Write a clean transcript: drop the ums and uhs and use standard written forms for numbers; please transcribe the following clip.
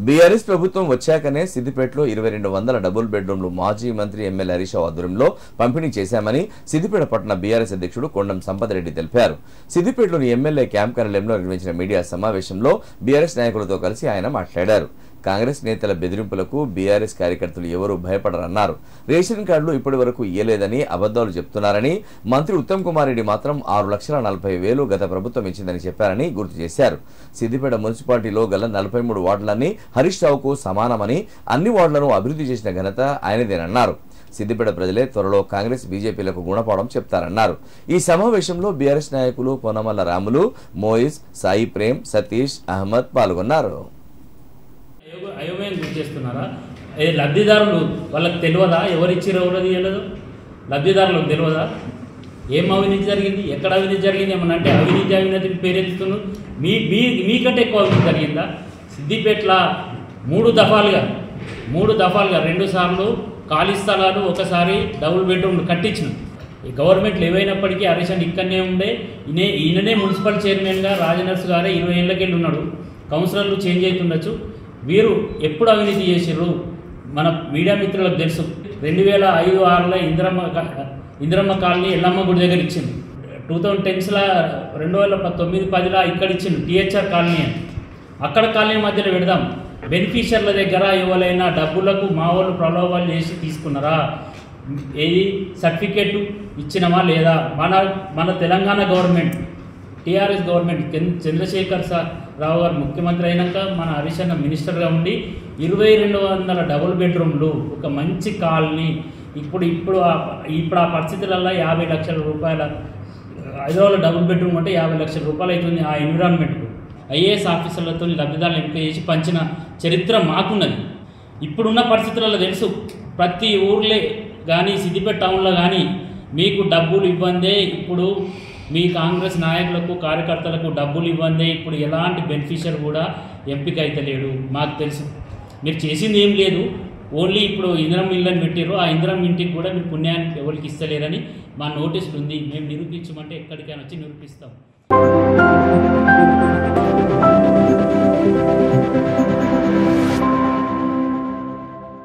BRS ప్రభుత్వం వచ్చాకనే సిద్దిపేటలో 2200 double బెడ్రూమ్లు మాజీ మంత్రి ఎమ్మెల్యే హరీష్ రావు ఆధ్వర్యంలో పంపిణీ చేశామని సిద్దిపేట పట్టణ బీఆర్ఎస్ అధ్యక్షుడు కొండం సంపతరెడ్డి తెలిపారు. సిద్దిపేటలోని ఎమ్మెల్యే క్యాంప్ కార్యాలయంలో నిర్వహించిన మీడియా సమావేశంలో బీఆర్ఎస్ నాయకులతో కలిసి ఆయన మాట్లాడారు. కాంగ్రెస్ నేతల బెదిరింపులకు బీఆర్ఎస్ కార్యకర్తలు ఎవరూ భయపడరన్నారు. రేషన్ కార్డులు ఇప్పటి వరకు ఇయ్యలేదని అబద్దాలు చెప్తున్నారని, మంత్రి ఉత్తమ్ కుమార్ రెడ్డి మాత్రం 6,40,000 గత ప్రభుత్వం ఇచ్చిందని చెప్పారని గుర్తు చేశారు. సిద్దిపేట మున్సిపాలిటీలో గల 43 వార్డులన్నీ హరీష్ రావుకు సమానమని, అన్ని వార్డులను అభివృద్ధి చేసిన ఘనత ఆయనదేనన్నారు. సిద్దిపేట ప్రజలే త్వరలో కాంగ్రెస్ బీజేపీలకు గుణపాఠం చెప్తారన్నారు. ఈ సమావేశంలో బీఆర్ఎస్ నాయకులు పొన్నమల్ల రాములు, మోయిస్, సాయి ప్రేమ్, సతీష్, అహ్మద్ పాల్గొన్నారు. అయోమయం గుర్తు చేస్తున్నారా? లబ్ధిదారులు వాళ్ళకి తెలియదా ఎవరిచ్చిరో ఎవరది తెలియదు? లబ్ధిదారులకు తెలియదా ఏం అవినీతి జరిగింది, ఎక్కడ అవినీతి జరిగింది ఏమన్నా అంటే అవినీతిని పేరెత్తుతున్నారు. మీకంటే ఎక్కువ అవినీతి జరిగిందా? సిద్దిపేటలో మూడు దఫాలుగా 2 సార్లు ఖాళీ స్థలాలు, ఒకసారి డబుల్ బెడ్రూమ్లు కట్టించిన ఈ గవర్నమెంట్లు ఏవైనప్పటికీ హరీష్ ఇక్కడనే ఉండే. ఈయననే మున్సిపల్ చైర్మన్గా రాజనర్స్ గారే 20 ఏళ్ళకెళ్ళి ఉన్నాడు. కౌన్సిలర్లు చేంజ్ అవుతుండొచ్చు. వీరు ఎప్పుడు అవినీతి చేసిర్రు మన మీడియా మిత్రులకు తెలుసు. 2005-6లో ఇందిరమ్మ కాలనీ ఎల్లమ్మ గుడి దగ్గర ఇచ్చింది. 2010లో 2019-10లో ఇక్కడ ఇచ్చింది టీహెచ్ఆర్ కాలనీ అని. అక్కడ కాలనీ మధ్యలో పెడదాం. బెనిఫిషియర్ల దగ్గర ఎవరైనా డబ్బులకు మా వాళ్ళు ప్రలోభాలు చేసి తీసుకున్నారా? ఏది సర్టిఫికేట్ ఇచ్చినమా లేదా? మన Telangana government, TRS government, Chandrashekar Rao గారు ముఖ్యమంత్రి అయినాక మన హరీష్ అన్న మినిస్టర్గా ఉండి 2200 డబుల్ బెడ్రూమ్లు, ఒక మంచి కాలనీ. ఇప్పుడు ఆ పరిస్థితులలో 50 లక్షల రూపాయల హైదరాబాద్లో డబుల్ బెడ్రూమ్ అంటే 50 లక్షల రూపాయలు అవుతుంది. ఆ ఎన్విరాన్మెంట్కు ఐఏఎస్ ఆఫీసర్లతో లబ్ధిదారులు ఎంపిక చేసి పంచిన చరిత్ర మాకున్నది. ఇప్పుడున్న పరిస్థితులలో తెలుసు. ప్రతి ఊర్లే కానీ సిద్దిపేట టౌన్లో కానీ మీకు డబ్బులు ఇవ్వందే. ఇప్పుడు మీ కాంగ్రెస్ నాయకులకు కార్యకర్తలకు డబ్బులు ఇవ్వందే. ఇప్పుడు ఎలాంటి బెనిఫిషియర్ కూడా ఎంపిక అయితలేడు. మాకు తెలుసు మీరు చేసింది ఏం లేదు. ఓన్లీ ఇప్పుడు ఇందిరం ఇళ్ళని పెట్టారు. ఆ ఇందిరం ఇంటికి కూడా మీరు పుణ్యానికి ఎవరికి ఇస్తలేరని మా నోటీసులు ఉంది. మేము నిరూపించమంటే ఎక్కడికైనా వచ్చి నిరూపిస్తాం.